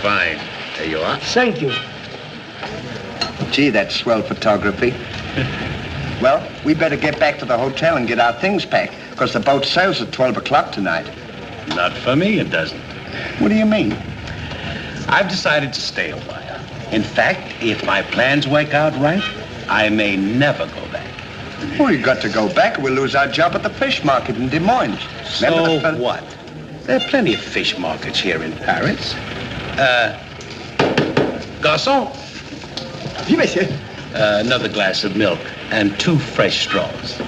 fine. There you are. Thank you. Gee, that's swell photography. Well, we better get back to the hotel and get our things packed, because the boat sails at 12 o'clock tonight. Not for me, it doesn't. What do you mean? I've decided to stay a while. In fact, if my plans work out right, I may never go back. Well, you got to go back or we'll lose our job at the fish market in Des Moines. So what? There are plenty of fish markets here in Paris. Garçon. Oui, monsieur. Another glass of milk and 2 fresh straws.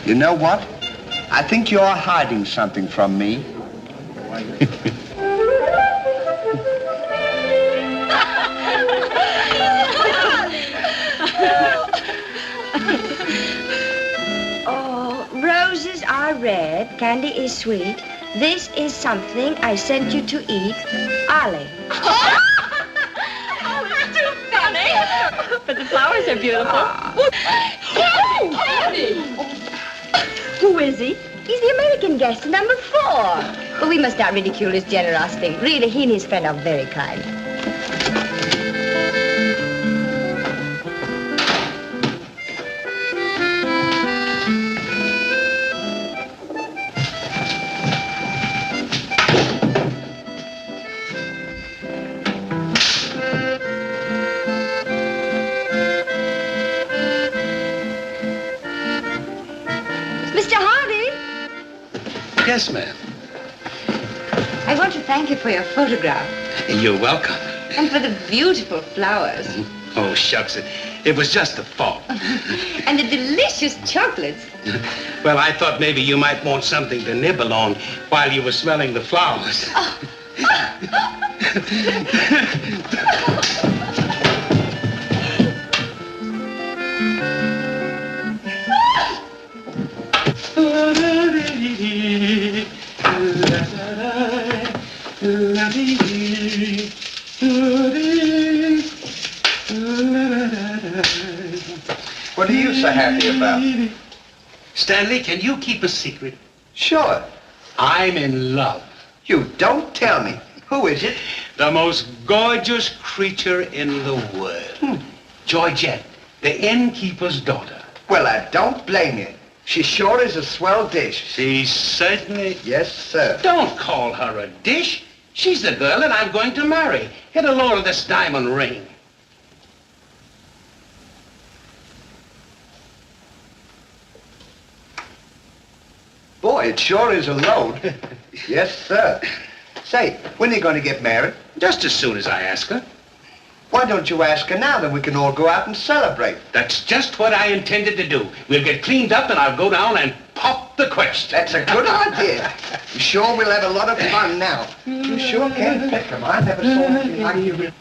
You know what? I think you're hiding something from me. Oh, roses are red, candy is sweet. This is something I sent you to eat. Ollie. Oh, it's too funny. But the flowers are beautiful. Candy! Who is he? He's the American guest, number 4. But we must not ridicule his generosity. Really, he and his friend are very kind. Mr. Hardy? Yes, ma'am. I want to thank you for your photograph You're welcome. and for the beautiful flowers Oh, shucks. It was just a thought. and the delicious chocolates. Well, I thought maybe you might want something to nibble on while you were smelling the flowers. What are you so happy about? Stanley, can you keep a secret? Sure. I'm in love. You don't tell me. Who is it? The most gorgeous creature in the world. Georgette, the innkeeper's daughter. Well, I don't blame you. She sure is a swell dish. She certainly... Yes, sir. Don't call her a dish. She's the girl that I'm going to marry. Get a load of this diamond ring. Boy, it sure is a load. Yes, sir. Say, when are you going to get married? Just as soon as I ask her. Why don't you ask her now, then we can all go out and celebrate? That's just what I intended to do. We'll get cleaned up and I'll go down and pop the question. That's a good idea. You sure we'll have a lot of fun now. You sure can pick 'em. I never saw anything like you.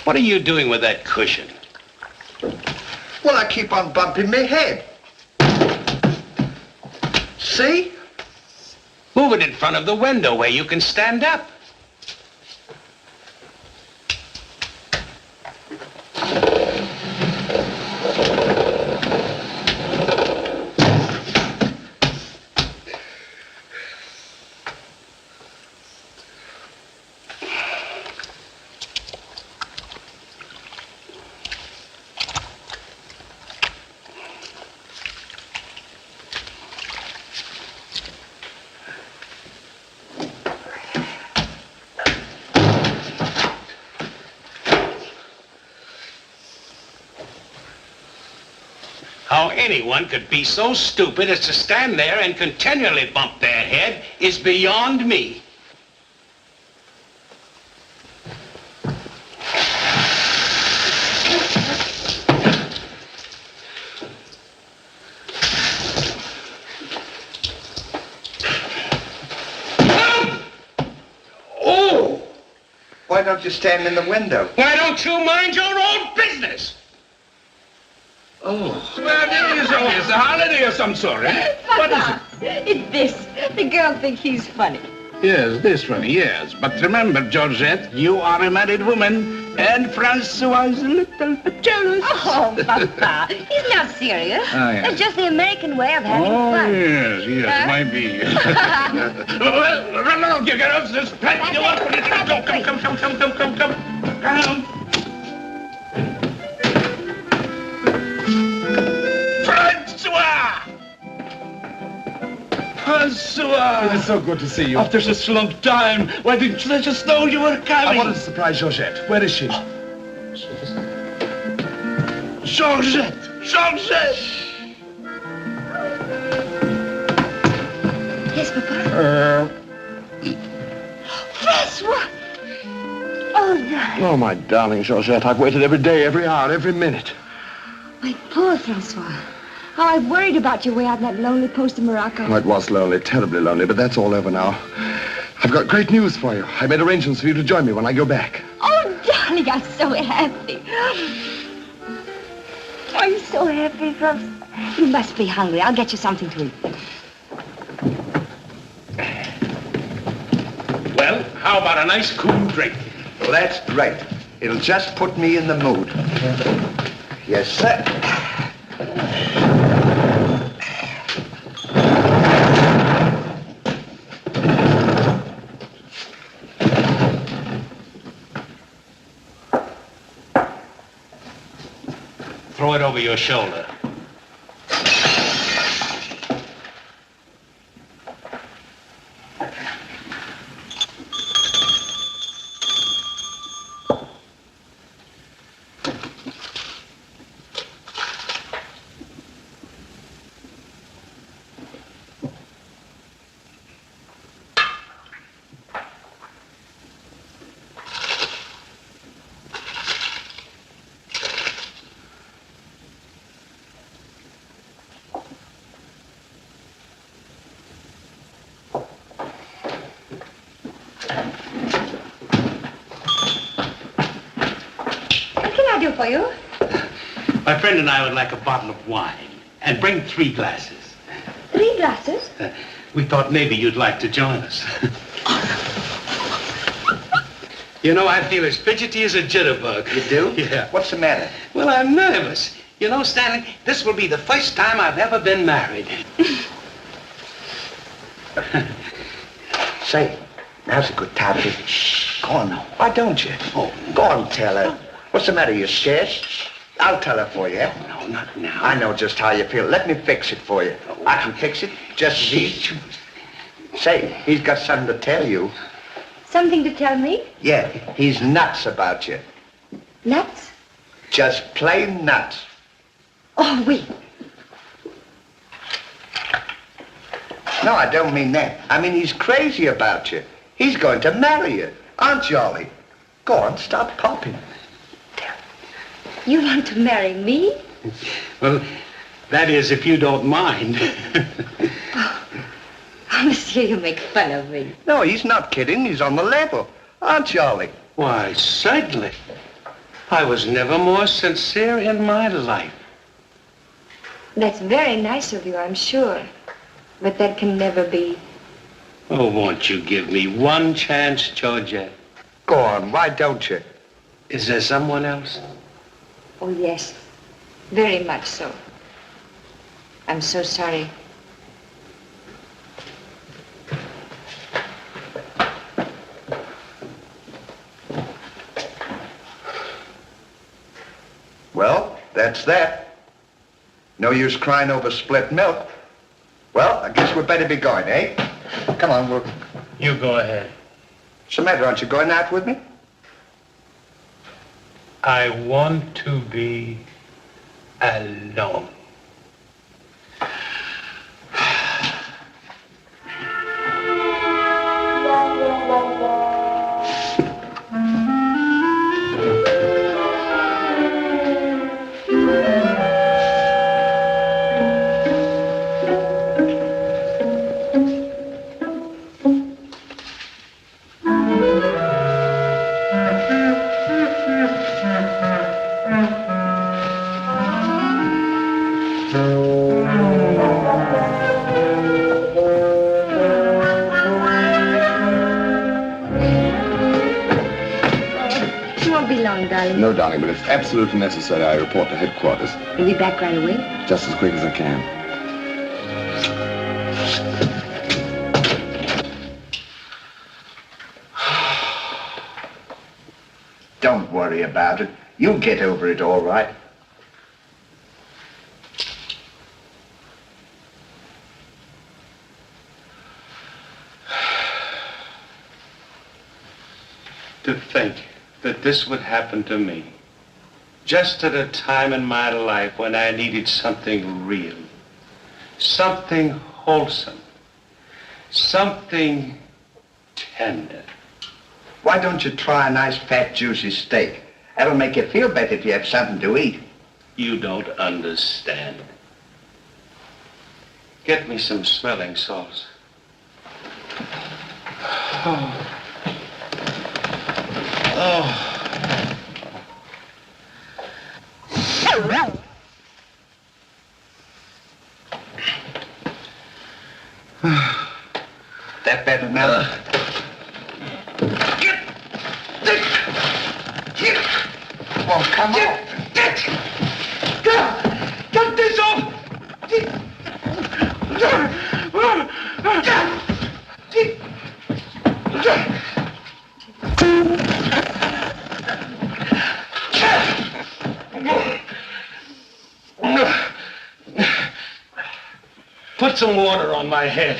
What are you doing with that cushion? Well, I keep on bumping my head. See? Move it in front of the window where you can stand up. How anyone could be so stupid as to stand there and continually bump their head is beyond me. Why don't you stand in the window? Why don't you mind your own business? Oh. Well, it is always a holiday of some sort, eh? What is it? It's this. The girl thinks he's funny. Yes, this one, yes. But remember, Georgette, you are a married woman, and Francois is a little bit jealous. Oh, Papa, he's not serious. Oh, yes. It's just the American way of having Oh, fun. yes, might be. Well, run along, you girls. There's plenty of work for you to do. Come. Francois! It's so good to see you. After such a long time, why didn't you let us know you were coming? I wanted to surprise Georgette. Where is she? Georgette! Yes, Papa? Francois! Oh, darling. Oh, my darling Georgette, I've waited every day, every hour, every minute. My poor Francois. How I worried about you way out in that lonely post in Morocco. Oh, it was lonely, terribly lonely, but that's all over now. I've got great news for you. I made arrangements for you to join me when I go back. Oh, darling, I'm so happy. I'm so happy, Francois. You must be hungry. I'll get you something to eat. Well, how about a nice cool drink? Well, that's great. It'll just put me in the mood. Yes, sir. Throw it over your shoulder. For you? My friend and I would like a bottle of wine. And bring 3 glasses. 3 glasses? We thought maybe you'd like to join us. You know, I feel as fidgety as a jitterbug. You do? Yeah. What's the matter? Well, I'm nervous. You know, Stanley, this will be the first time I've ever been married. Say, now's a good time to... Go on now. Why don't you? Oh, go on, tell her. What's the matter, you scared? I'll tell her for you. No, not now. I know just how you feel. Let me fix it for you. I can fix it just as easy. Say, he's got something to tell you. Something to tell me? Yeah, he's nuts about you. Nuts? Just plain nuts. Oh, oui. No, I don't mean that. I mean, he's crazy about you. He's going to marry you. Aren't you, Ollie? Go on, stop popping. You want to marry me? Well, that is, if you don't mind. Oh, monsieur, you make fun of me. No, he's not kidding. He's on the level. Aren't you, Ollie? Why, certainly. I was never more sincere in my life. That's very nice of you, I'm sure. But that can never be. Oh, won't you give me one chance, Georgette? Go on, why don't you? Is there someone else? Oh, yes. Very much so. I'm so sorry. Well, that's that. No use crying over spilt milk. Well, I guess we'd better be going, eh? Come on, we'll... You go ahead. What's the matter? Aren't you going out with me? I want to be alone. darling? No, darling, but it's absolutely necessary I report to headquarters. You'll be back right away? Just as quick as I can. Don't worry about it. You'll get over it all right. To think that this would happen to me, just at a time in my life when I needed something real, something wholesome, something tender. Why don't you try a nice, fat, juicy steak? That'll make you feel better if you have something to eat. You don't understand. Get me some smelling salts. Oh. That better now? Oh, come on. Get this off! Put some water on my head.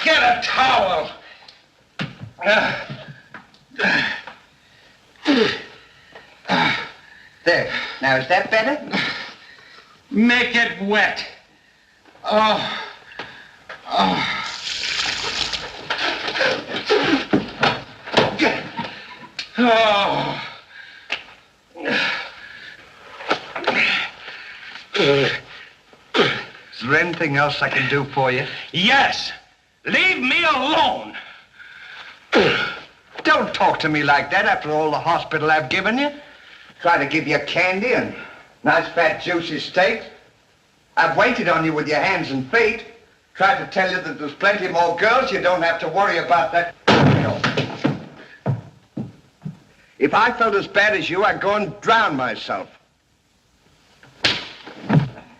Get a towel. There. Now, is that better? Make it wet. Oh. Is there anything else I can do for you? Yes. Leave me alone. Don't talk to me like that after all the hospital I've given you. Try to give you candy and nice fat juicy steak. I've waited on you with your hands and feet. Tried to tell you that there's plenty more girls. You don't have to worry about that. If I felt as bad as you, I'd go and drown myself.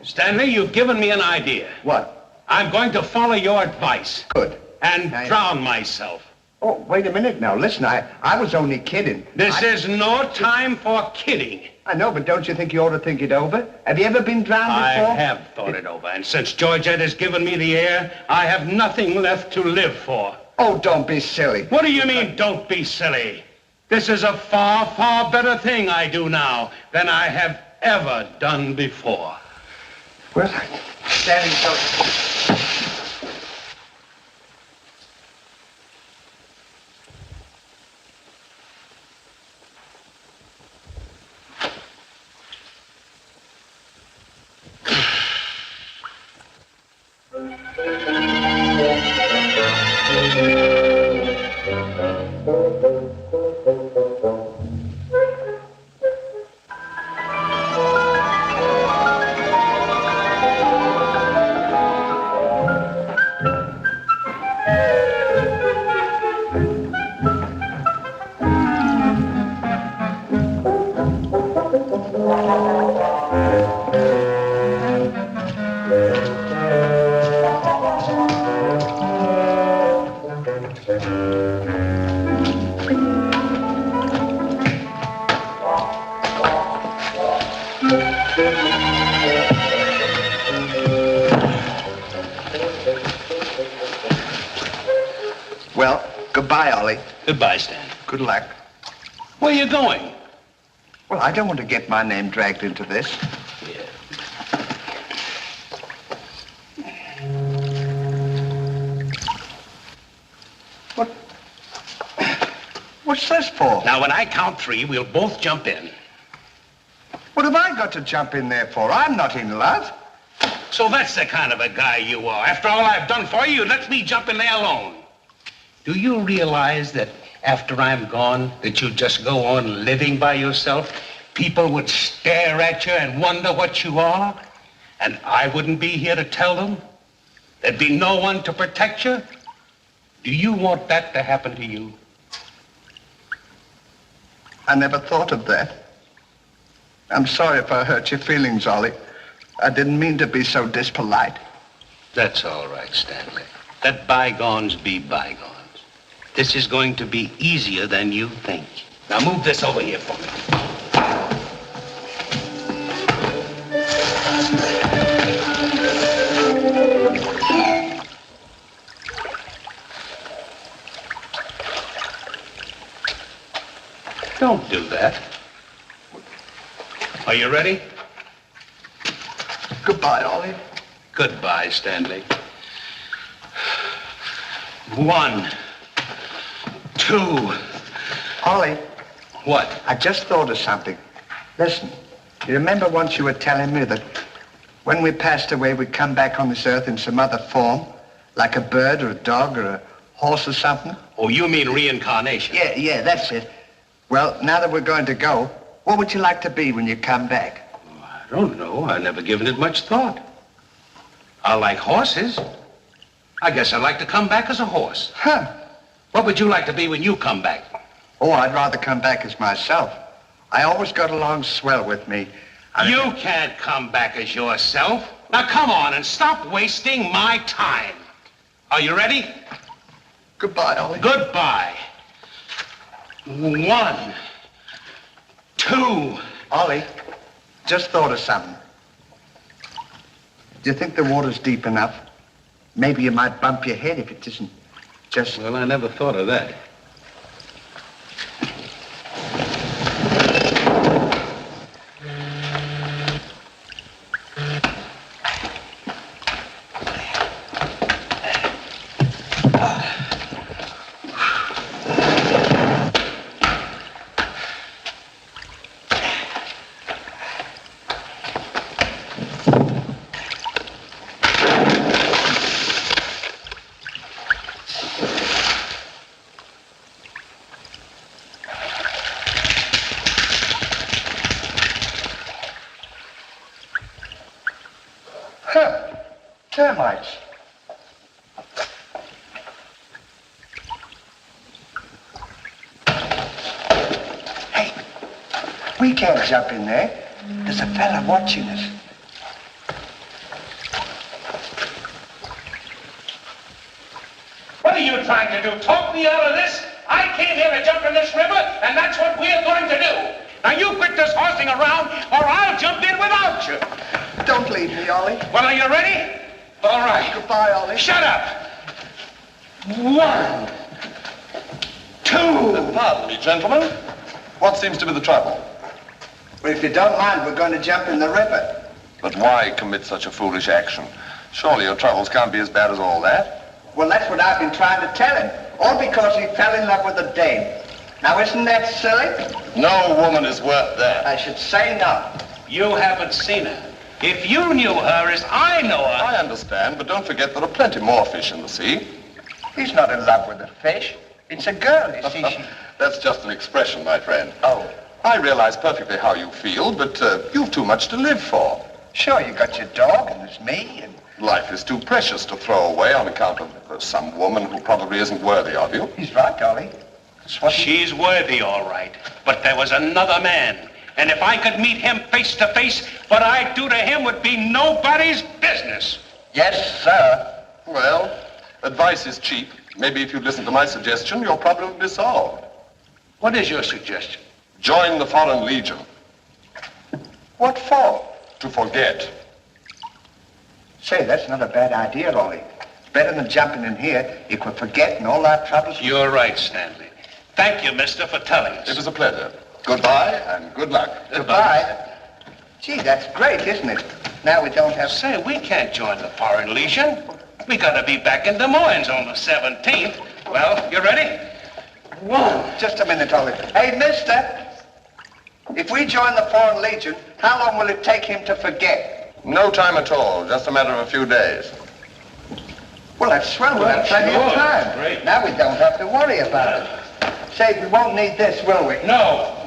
Stanley, you've given me an idea. What? I'm going to follow your advice. Good. And drown myself. Oh, wait a minute now. Listen, I was only kidding. This is no time for kidding. I know, but don't you think you ought to think it over? Have you ever been drowned before? I have thought it over, and since Georgette has given me the air, I have nothing left to live for. Oh, don't be silly. What do you mean, don't be silly? This is a far, far better thing I do now than I have ever done before. Well, standing so... Well, goodbye, Ollie. Goodbye, Stan. Good luck. Where are you going? Well, I don't want to get my name dragged into this. What's this for? Now, when I count three, we'll both jump in. What have I got to jump in there for? I'm not in love. So that's the kind of a guy you are. After all I've done for you, let me jump in there alone. Do you realize that after I'm gone, that you just go on living by yourself? People would stare at you and wonder what you are. And I wouldn't be here to tell them? There'd be no one to protect you? Do you want that to happen to you? I never thought of that. I'm sorry if I hurt your feelings, Ollie. I didn't mean to be so dispolite. That's all right, Stanley. Let bygones be bygones. This is going to be easier than you think. Now move this over here for me. Don't do that. Are you ready? Goodbye, Ollie. Goodbye, Stanley. 1, 2. Ollie, What? I just thought of something. Listen, you remember once you were telling me that when we passed away, we'd come back on this earth in some other form, like a bird or a dog or a horse or something? Oh, you mean reincarnation? Yeah, that's it. Well, now that we're going to go, what would you like to be when you come back? I don't know. I've never given it much thought. I like horses. I guess I'd like to come back as a horse. Huh. What would you like to be when you come back? Oh, I'd rather come back as myself. I always got along swell with me. You can't come back as yourself. Now come on and stop wasting my time. Are you ready? Goodbye, Ollie. Goodbye. 1, 2. Ollie, just thought of something. Do you think the water's deep enough? Maybe you might bump your head if it isn't just... Well, I never thought of that. Termites. Hey, we can't jump in there. There's a fella watching us. What are you trying to do? Talk me out of this? I came here to jump in this river, and that's what we're going to do. Now you quit this horsing around, or I'll jump in without you. Don't leave me, Ollie. Well, are you ready? All right. Goodbye, Ollie. Shut up. 1, 2. Pardon me, gentlemen. What seems to be the trouble? Well, if you don't mind, we're going to jump in the river. But why commit such a foolish action? Surely your troubles can't be as bad as all that. Well, that's what I've been trying to tell him. All because he fell in love with a dame. Now, isn't that silly? No woman is worth that. I should say not. You haven't seen her. If you knew her as I know her... I understand, but don't forget there are plenty more fish in the sea. He's not in love with a fish. It's a girl, you see. That's just an expression, my friend. Oh, I realize perfectly how you feel, but you've too much to live for. sure, you got your dog, and there's me, and... Life is too precious to throw away on account of some woman who probably isn't worthy of you. He's right, Ollie. That's what She's worthy, all right. But there was another man. And if I could meet him face to face, what I'd do to him would be nobody's business. Yes, sir. Well, advice is cheap. Maybe if you'd listen to my suggestion, your problem would be solved. What is your suggestion? Join the Foreign Legion. What for? To forget. Say, that's not a bad idea, Ollie. It's better than jumping in here. You could forget and all our troubles. You're right, Stanley. Thank you, mister, for telling us. It was a pleasure. Goodbye and good luck. Goodbye. Gee, that's great, isn't it? Now we don't have... Say, we can't join the Foreign Legion. We gotta be back in Des Moines on the 17th. Well, you ready? 1. Just a minute, Ollie. Hey, mister. If we join the Foreign Legion, how long will it take him to forget? No time at all. Just a matter of a few days. Well, that's swell. We'll have plenty of time. Great. Now we don't have to worry about it. Say, we won't need this, will we? No.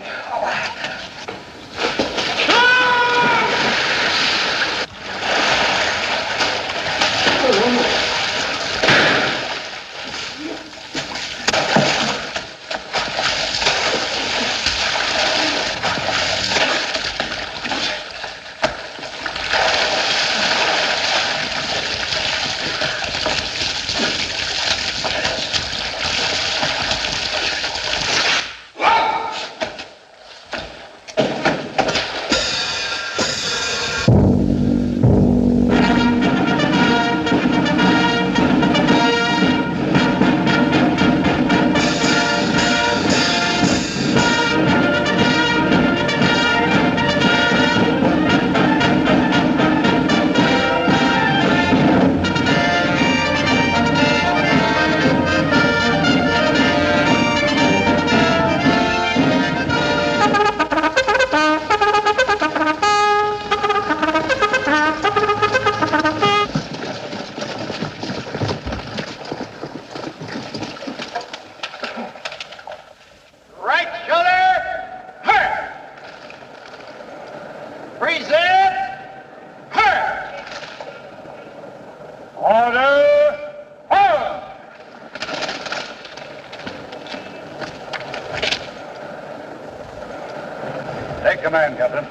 Take command, Captain.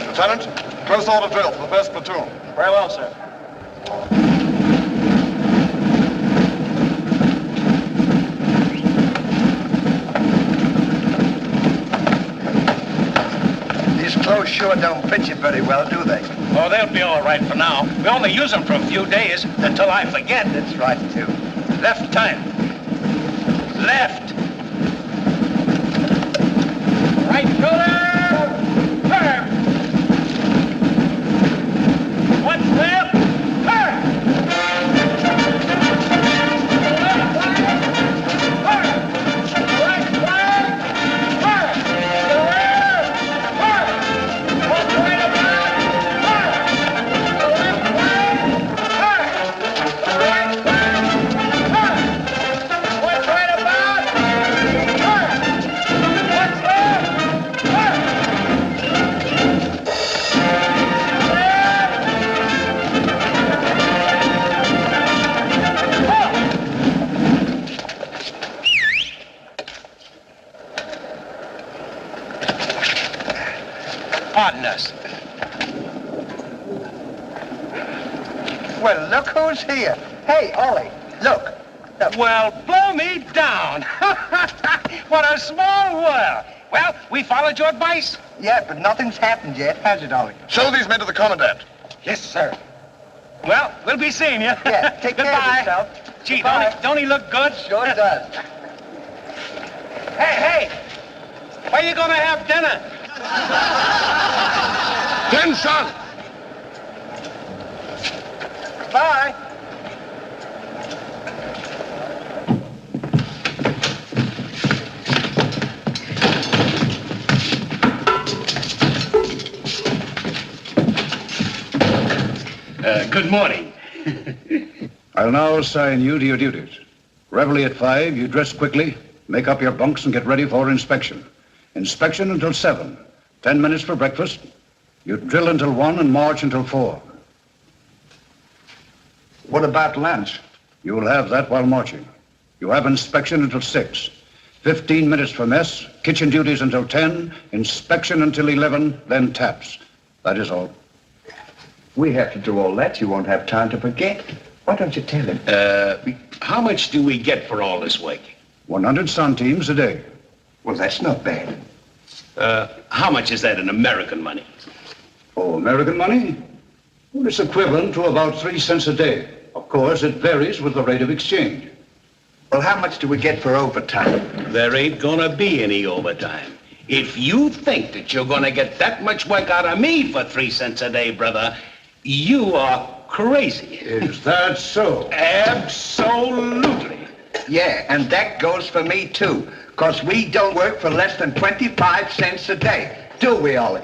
Lieutenant, close order drill for the first platoon. Very well, sir. These clothes sure don't fit you very well, do they? Oh, they'll be all right for now. We only use them for a few days until I forget. That's right, too. Left time. Left. Right shoulder. Turn. What's left? Turn. Left flank. Turn. Right flank. Turn. The rear. Turn. What's right about? Turn. The left flank. Turn. The right flank. Turn. What's right about? Turn. What's left? Turn. Pardon us. Well, look who's here. Hey, Ollie, look. Well, blow me down. What a small world. Well, we followed your advice. Yeah, but nothing's happened yet, has it, Ollie? Show these men to the commandant. Yes, sir. Well, we'll be seeing you. Yeah, take care of Goodbye. yourself. Gee, Goodbye. don't he look good? Sure does. Hey, where you gonna have dinner? 10 shots. Bye. Good morning. I'll now assign you to your duties. Reveille at 5, you dress quickly, make up your bunks and get ready for inspection. Inspection until 7. 10 minutes for breakfast. You drill until 1 and march until 4. What about lunch? You will have that while marching. You have inspection until 6. 15 minutes for mess, kitchen duties until 10, inspection until 11, then taps. That is all. We have to do all that. You won't have time to forget. Why don't you tell him? How much do we get for all this work? 100 centimes a day. Well, that's not bad. How much is that in American money? Oh, American money? Well, it's equivalent to about 3 cents a day. Of course, it varies with the rate of exchange. Well, how much do we get for overtime? There ain't gonna be any overtime. If you think that you're gonna get that much work out of me for 3 cents a day, brother, you are crazy. Is that so? Absolutely. Yeah, and that goes for me, too. Because we don't work for less than 25 cents a day. Do we, Ollie?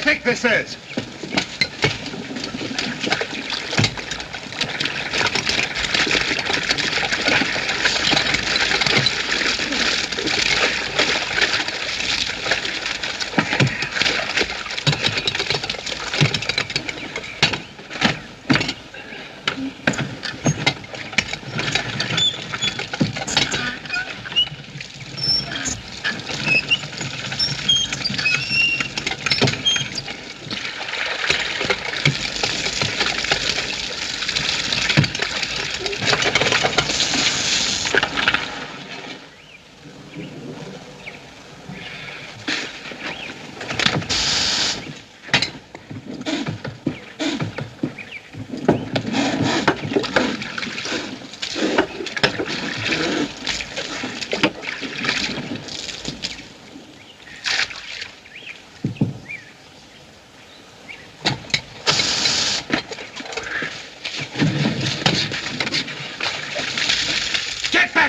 think this is?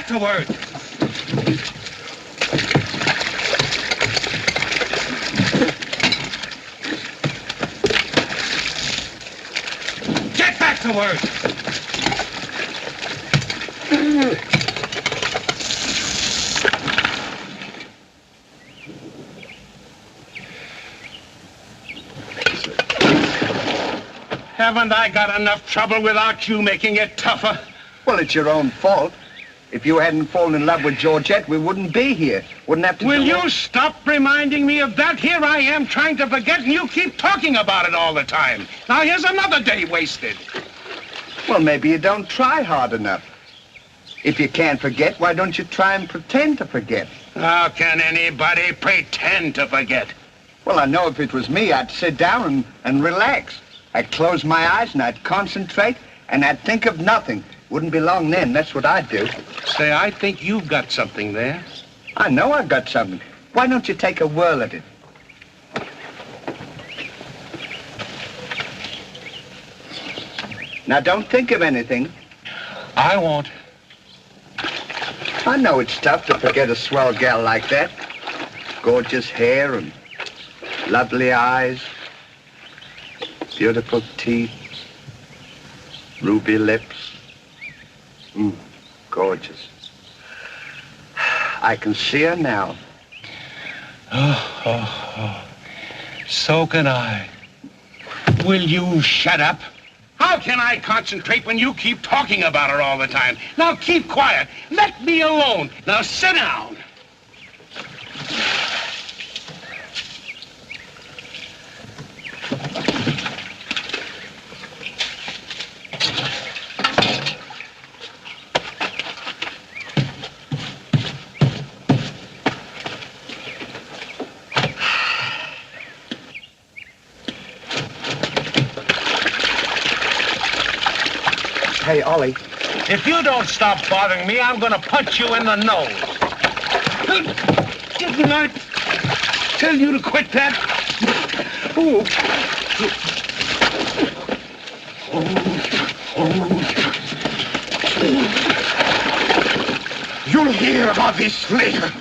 To work. Get back to work. Haven't I got enough trouble without you making it tougher? Well, it's your own fault. If you hadn't fallen in love with Georgette, we wouldn't be here. Wouldn't have to. Will you stop reminding me of that? Here I am trying to forget, and you keep talking about it all the time. Now here's another day wasted. Well, maybe you don't try hard enough. If you can't forget, why don't you try and pretend to forget? How can anybody pretend to forget? Well, I know if it was me, I'd sit down and relax. I'd close my eyes and I'd concentrate and I'd think of nothing. Wouldn't be long then. That's what I'd do. Say, I think you've got something there. I know I've got something. Why don't you take a whirl at it? Now, don't think of anything. I won't. I know it's tough to forget a swell gal like that. Gorgeous hair and lovely eyes, beautiful teeth, ruby lips. Gorgeous. I can see her now. Oh. So can I. Will you shut up? How can I concentrate when you keep talking about her all the time? Now keep quiet. Let me alone. Now sit down. Hey, Ollie. If you don't stop bothering me, I'm gonna punch you in the nose. Didn't I tell you to quit that? Ooh. You'll hear about this later.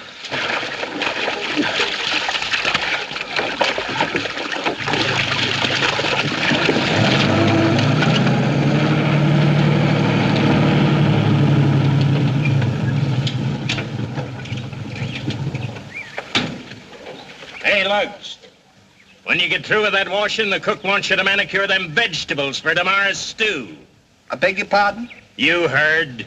Lugs. When you get through with that washing, the cook wants you to manicure them vegetables for tomorrow's stew. I beg your pardon? You heard.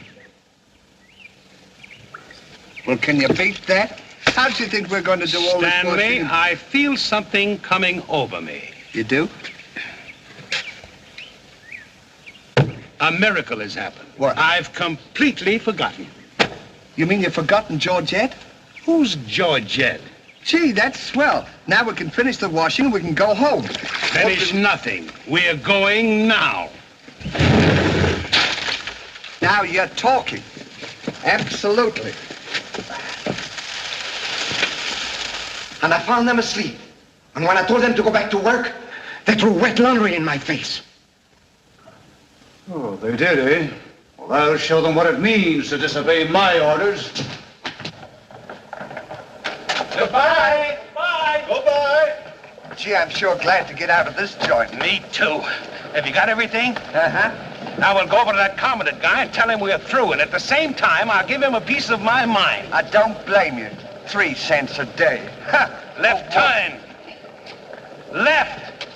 Well, can you beat that? How do you think we're going to do all this Stanley, washing? I feel something coming over me. You do? A miracle has happened. What? I've completely forgotten. You mean you've forgotten Georgette? Who's Georgette? Gee, that's swell. Now we can finish the washing and we can go home. Finish nothing. We're going now. Now you're talking. Absolutely. And I found them asleep. And when I told them to go back to work, they threw wet laundry in my face. Oh, they did, eh? Well, I'll show them what it means to disobey my orders. Goodbye. Bye. Goodbye. gee, I'm sure glad to get out of this joint. Me too. Have you got everything? Uh-huh. Now we'll go over to that comedic guy and tell him we're through, and at the same time, I'll give him a piece of my mind. I don't blame you. 3 cents a day. Ha! Left turn. Left.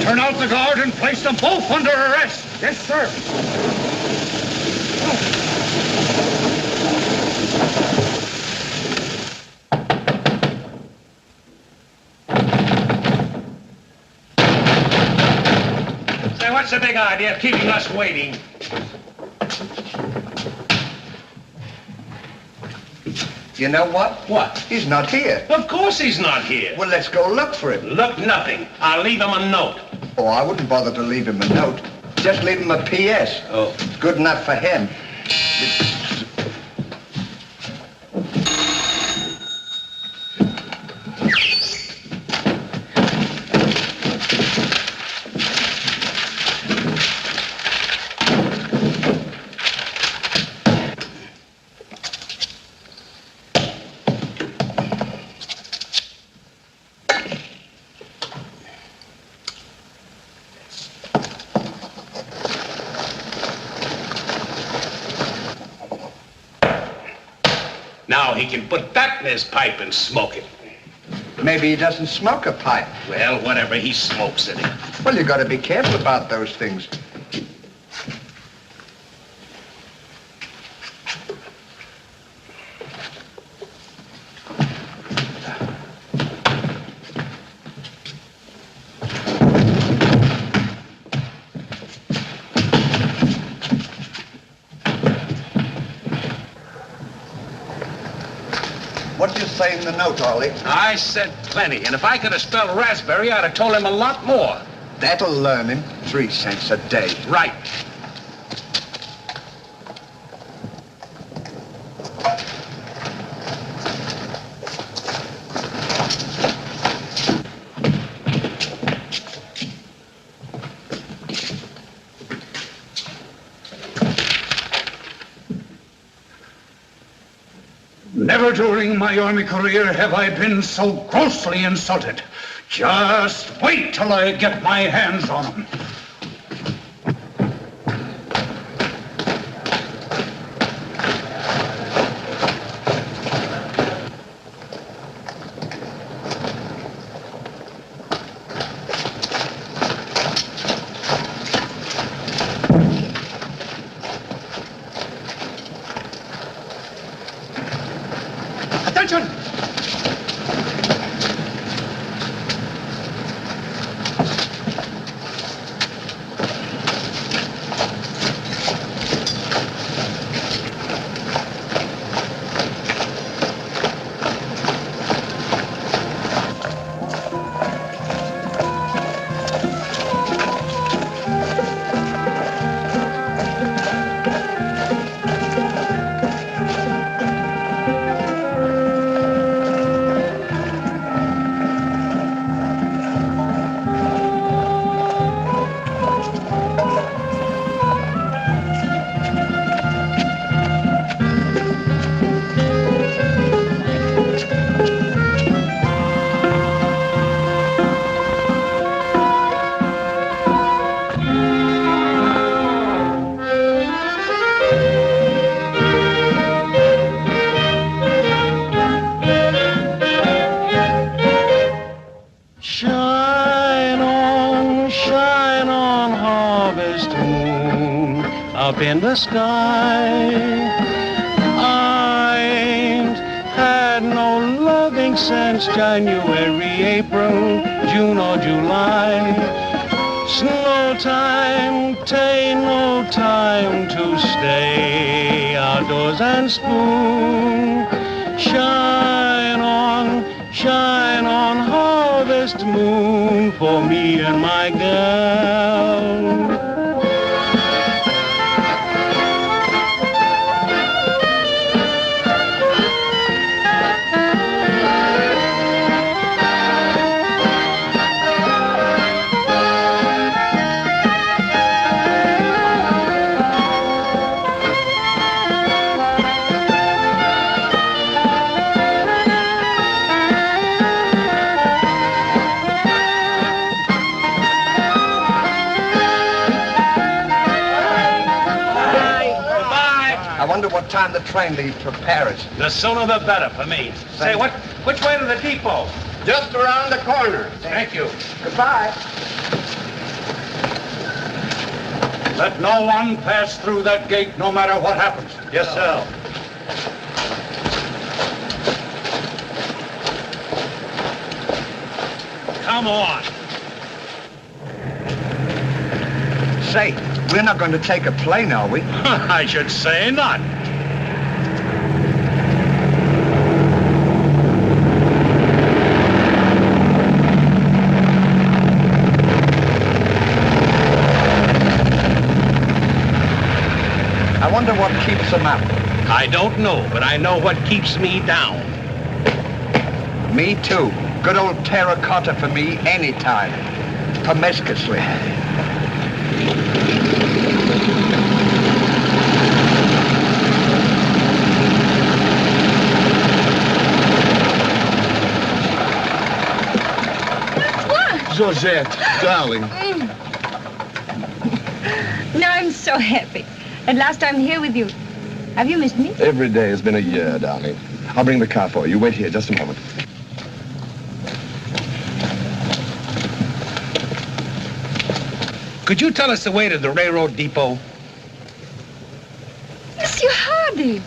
Turn out the guard and place them both under arrest. Yes, sir. Say, what's the big idea of keeping us waiting? You know what? What? He's not here. Of course he's not here. Well, let's go look for him. Look, nothing. I'll leave him a note. Oh, I wouldn't bother to leave him a note. Just leave him a P.S. Oh. Good enough for him. Now he can put that in his pipe and smoke it. Maybe he doesn't smoke a pipe. Well, whatever, he smokes it. Well, you got to be careful about those things. What did you say in the note, Ollie? I said plenty, and if I could have spelled raspberry, I'd have told him a lot more. That'll learn him. 3 cents a day. Right. Never during my army career have I been so grossly insulted. Just wait till I get my hands on him. Attention! up in the sky. I ain't had no loving since January, April, June or July. Snow time, tain't no time to stay outdoors and spoon. Shine on, harvest moon for me and my gal. what time the train leaves for Paris. The sooner the better for me. Say, which way to the depot? Just around the corner. Thank you. Goodbye. Let no one pass through that gate, no matter what happens. Yes, sir. Come on. Say, we're not going to take a plane, are we? I should say not. I wonder what keeps them up. I don't know, but I know what keeps me down. Me too. Good old terracotta for me anytime. Promiscuously. Georgette, darling. Now I'm so happy. At last I'm here with you. Have you missed me? Every day has been a year, darling. I'll bring the car for you. Wait here just a moment. Could you tell us the way to the railroad depot? Monsieur Hardy.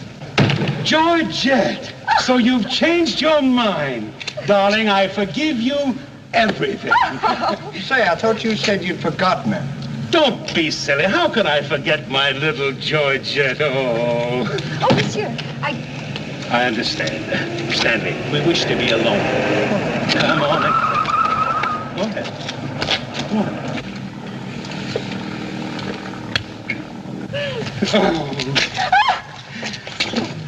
Georgette, so you've changed your mind. Darling, I forgive you everything. Say, I thought you said you'd forgotten me. Don't be silly. How can I forget my little Georgette? Oh. Oh, monsieur, I understand. Stanley, we wish to be alone. Come on. Go ahead. Come on. Oh,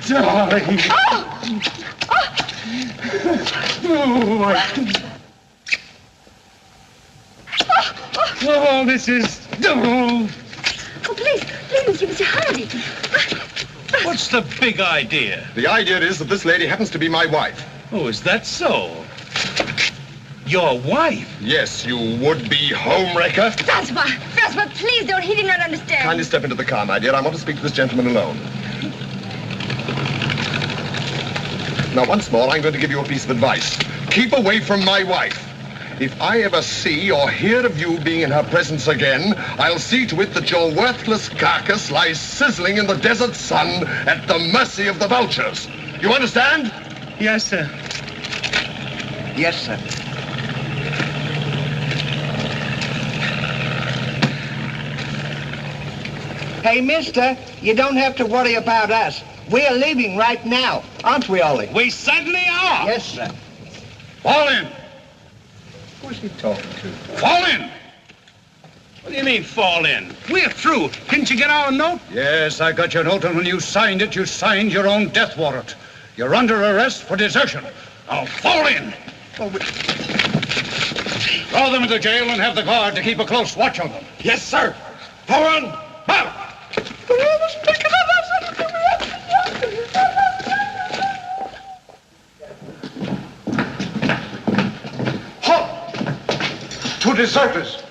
darling. Oh, this is... Oh. Oh, please, Monsieur Hardy. What's the big idea? The idea is that this lady happens to be my wife. Oh, is that so? Your wife? Yes, you would-be homewrecker. Francois, please don't. He did not understand. Kindly step into the car, my dear. I want to speak to this gentleman alone. Now, once more, I'm going to give you a piece of advice. Keep away from my wife. If I ever see or hear of you being in her presence again, I'll see to it that your worthless carcass lies sizzling in the desert sun at the mercy of the vultures. You understand? Yes, sir. Yes, sir. Hey, mister, you don't have to worry about us. We're leaving right now, aren't we, Ollie? We certainly are. Yes, sir. Fall in. Who's he talking to? Fall in. What do you mean, fall in? We're through. Didn't you get our note? Yes, I got your note, and when you signed it, you signed your own death warrant. You're under arrest for desertion. Now, fall in. Oh, Throw them into jail and have the guard to keep a close watch on them. Yes, sir. Forward. Out. Two deserters.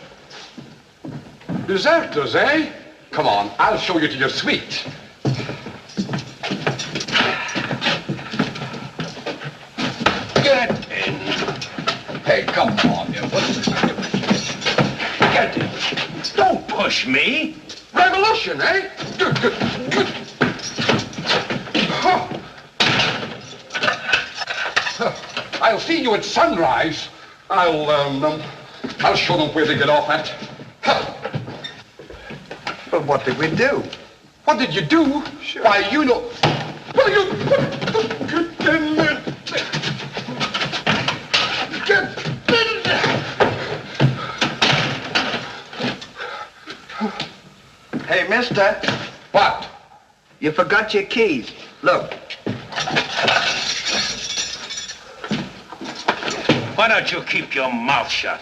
Deserters, eh? Come on, I'll show you to your suite. Get in. Hey, come on, you. What's this doing? Get in. Don't push me. Revolution, eh? I'll see you at sunrise. I'll show them where they get off at. Well, what did we do? What did you do? Sure. Why, you know... Well, you... Hey, mister. What? You forgot your keys. Look. Why don't you keep your mouth shut?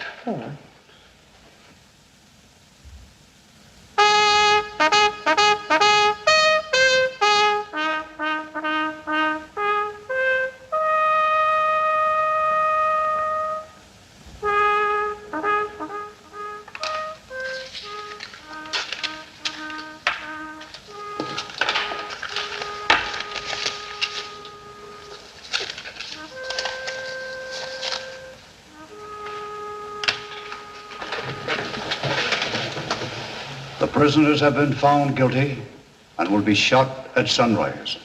prisoners have been found guilty and will be shot at sunrise.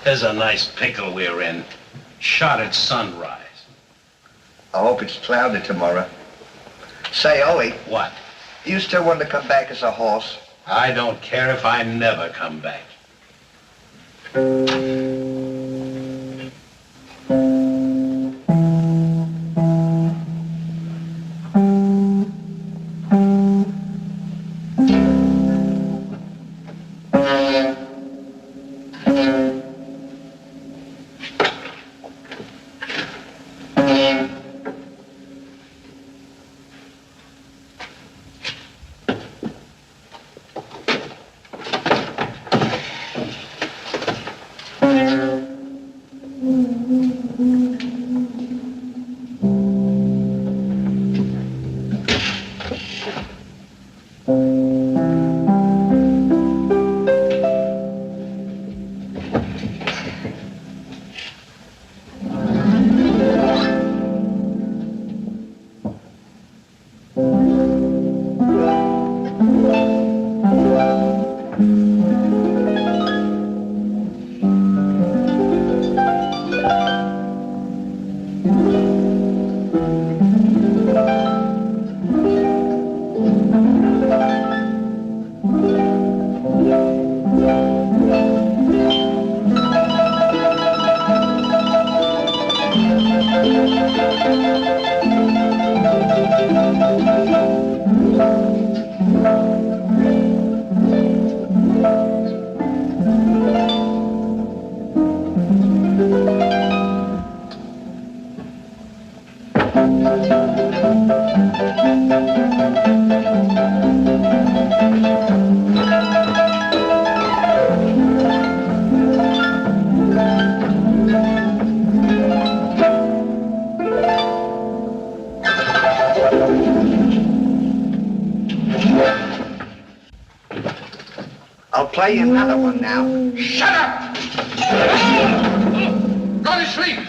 There's a nice pickle we're in. Shot at sunrise. I hope it's cloudy tomorrow. Say, Ollie. What? You still want to come back as a horse? I don't care if I never come back. I'll play you another one now. Shut up! Go to sleep!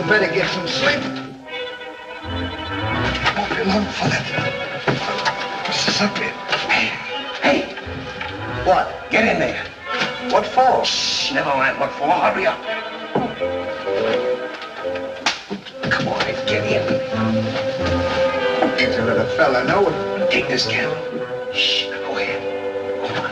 Better get some sleep. Won't be long for that. What's this up here? Hey! What? Get in there. What for? Shh, never mind what for. Hurry up. Come on, get in. He's a little fella, no? Take this candle. Shh, go ahead. Go on.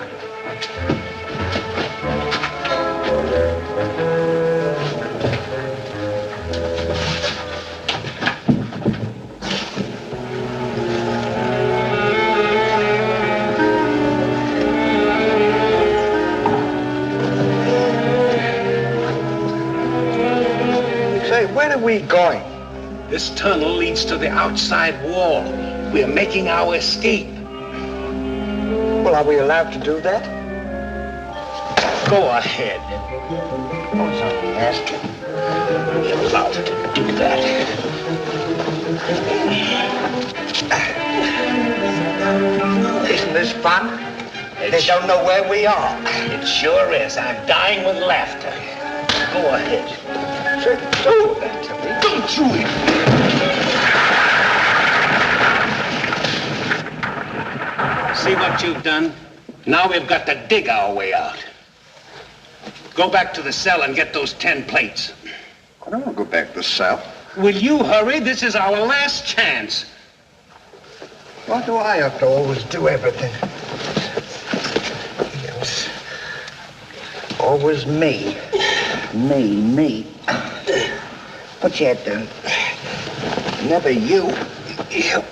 Where are we going? This tunnel leads to the outside wall. We are making our escape. Well, are we allowed to do that? Go ahead. What's on the asking? You're allowed to do that. Isn't this fun? They don't know where we are. It sure is. I'm dying with laughter. Go ahead. Do that to me. Don't you it. See what you've done? Now we've got to dig our way out. Go back to the cell and get those 10 plates. I don't want to go back to the cell. Will you hurry? This is our last chance. Why do I have to always do everything? Yes. Always me. Me. What you had done? Never you. You.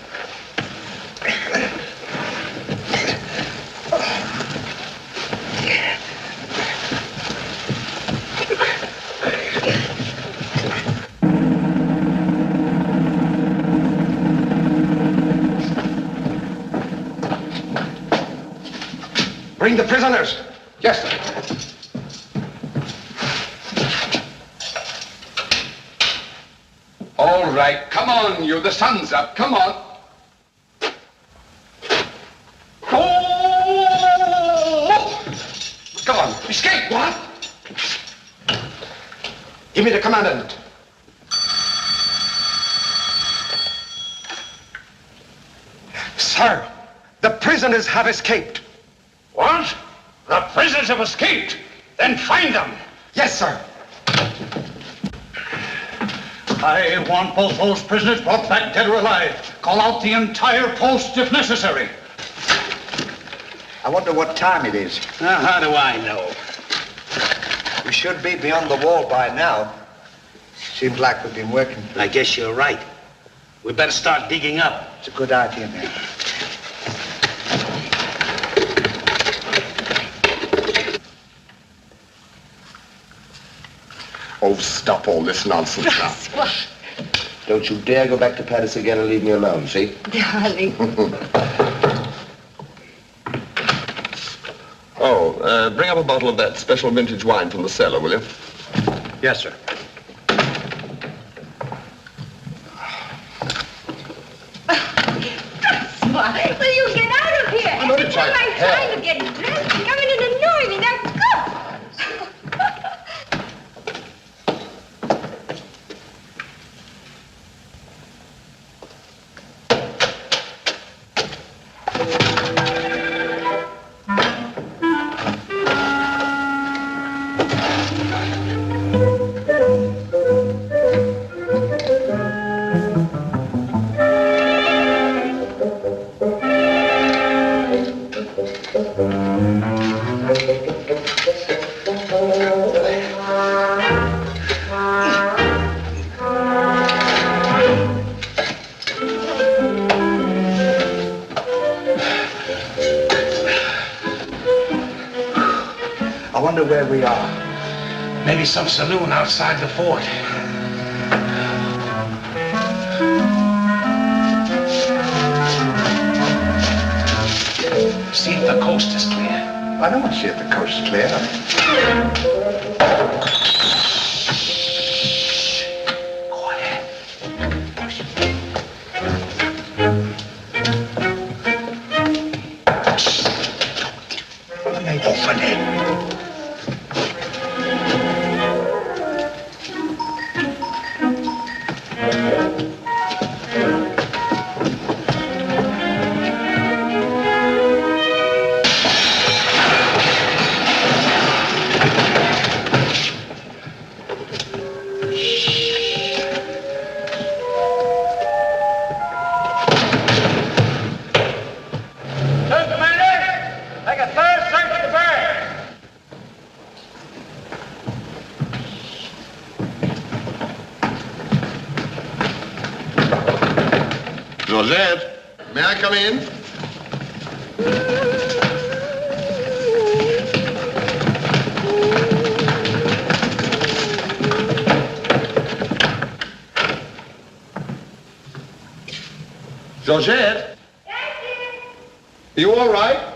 Bring the prisoners. Yes, sir. All right, come on, you. The sun's up. Come on. Oh! Come on, escape. What? Give me the commandant. Sir, the prisoners have escaped. What? The prisoners have escaped. Then find them. Yes, sir. I want both those prisoners brought back dead or alive. Call out the entire post if necessary. I wonder what time it is. How do I know? We should be beyond the wall by now. Seems like we've been working. I guess you're right. We better start digging up. It's a good idea, man. Oh, stop all this nonsense now. Don't you dare go back to Paris again and leave me alone, see? Darling. Bring up a bottle of that special vintage wine from the cellar, will you? Yes, sir. Will you get out of here? I'm only Every time I'm trying- trying to get dressed, you come in and annoy me. Now, go! I wonder where we are. Maybe some saloon outside the fort. See if the coast is clear. I don't see if the coast is clear. Open it. Georgette, may I come in? Georgette? Are you all right?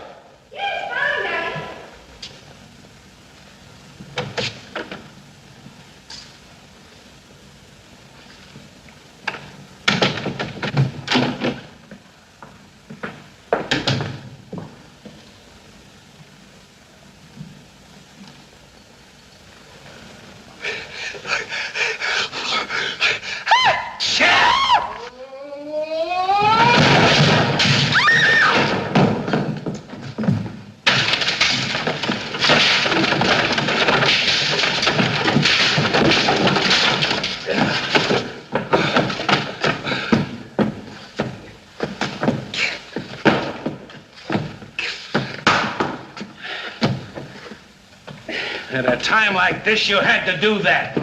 At a time like this, you had to do that.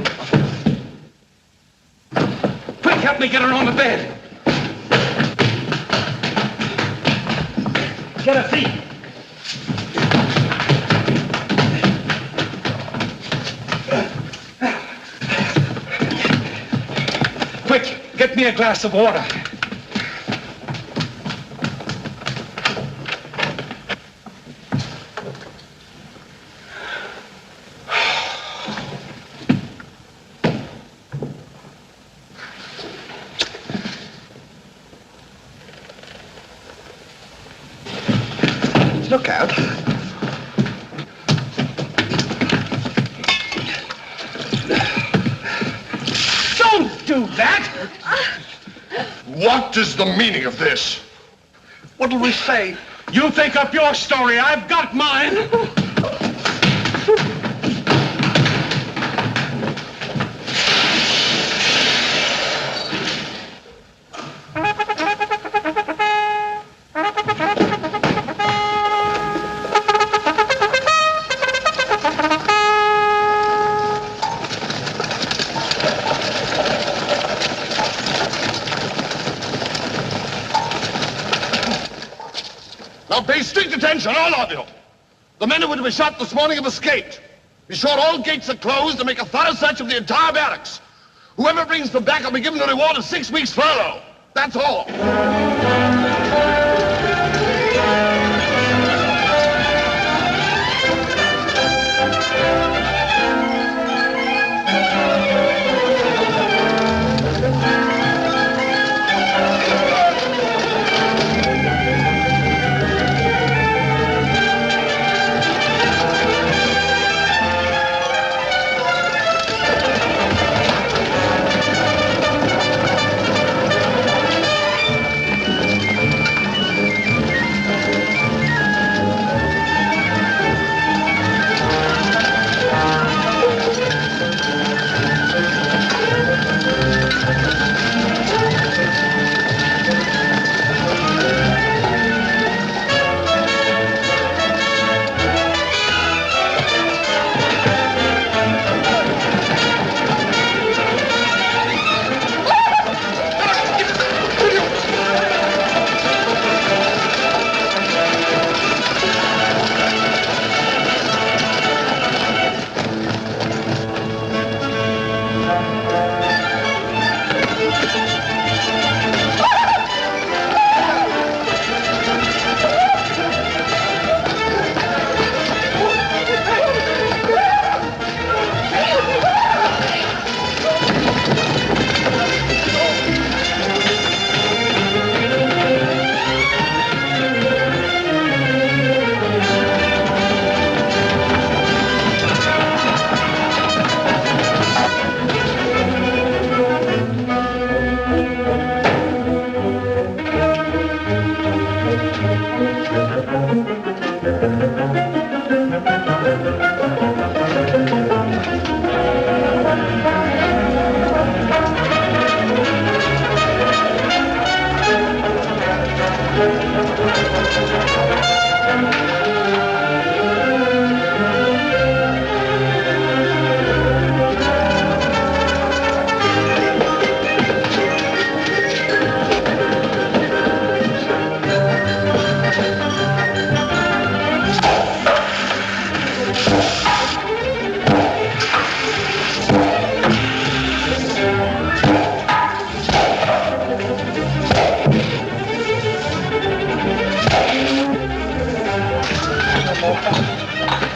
Quick, help me get her on the bed. Get her feet. Quick, get me a glass of water. Look out. Don't do that! What is the meaning of this? What'll we say? You think up your story. I've got mine. Now pay strict attention, all of you. The men who were to be shot this morning have escaped. Be sure all gates are closed and make a thorough search of the entire barracks. Whoever brings them back will be given a reward of 6 weeks' furlough. That's all.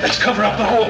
Let's cover up the hole.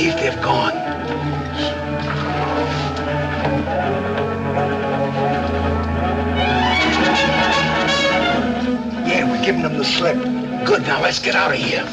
see if they've gone. Yeah, we're giving them the slip. Good, now let's get out of here.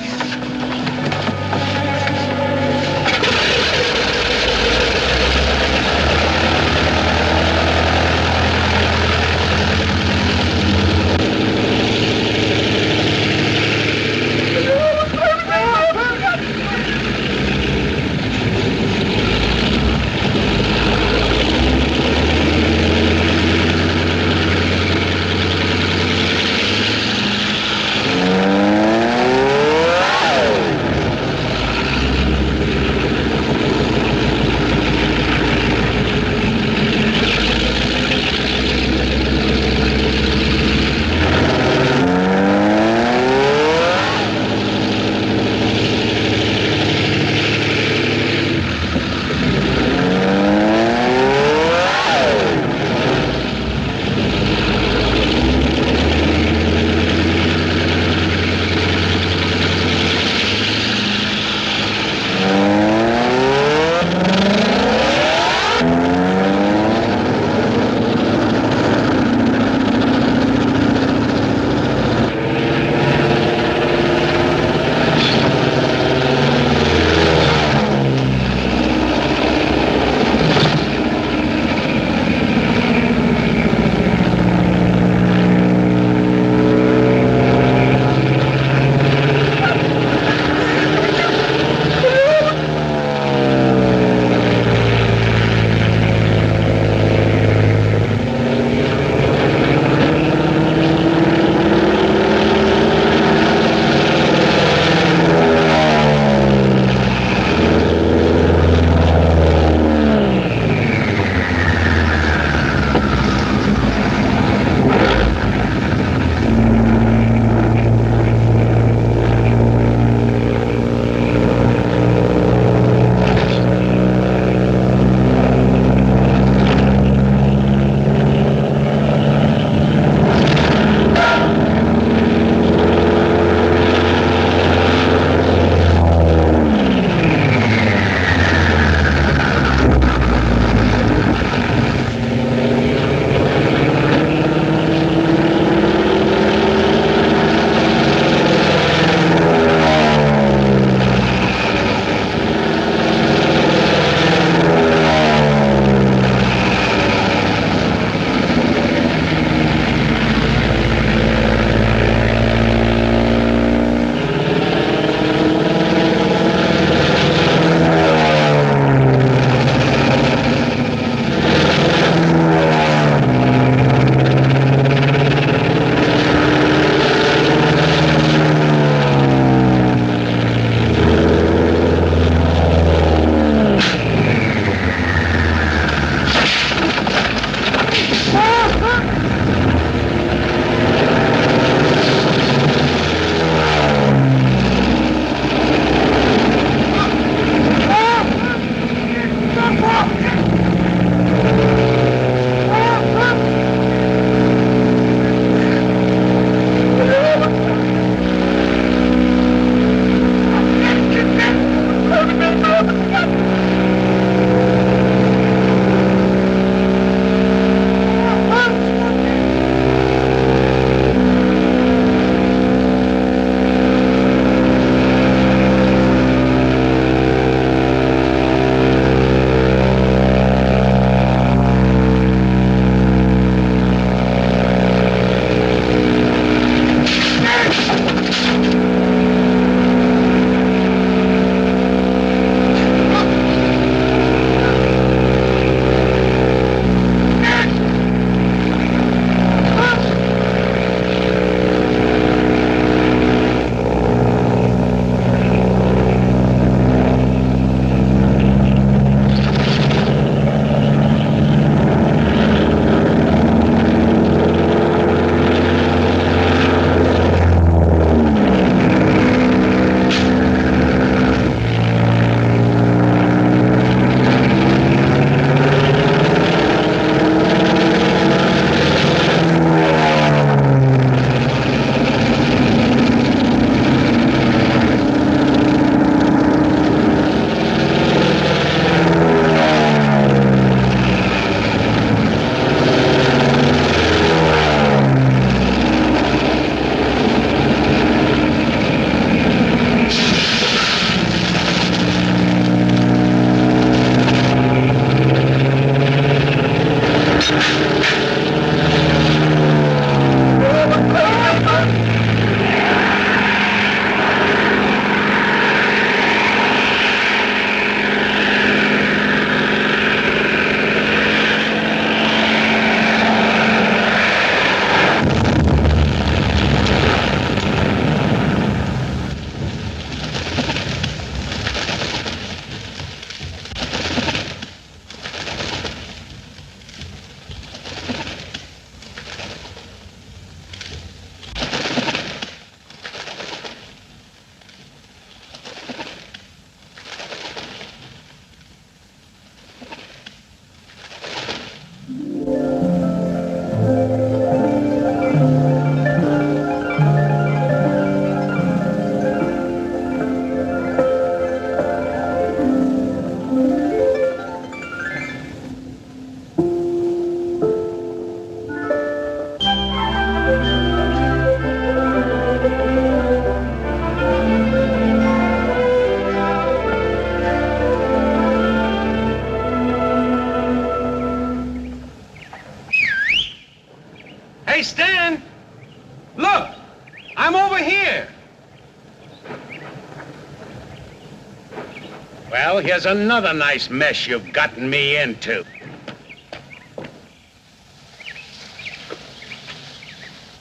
Well, here's another nice mess you've gotten me into.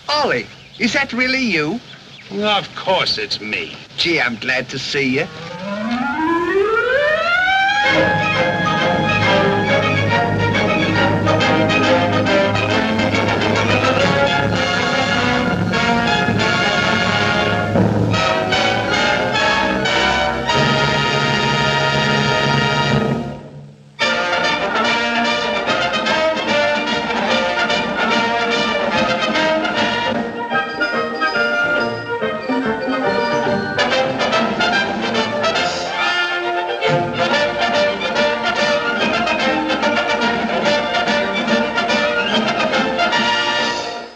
Ollie, is that really you? Of course it's me. Gee, I'm glad to see you.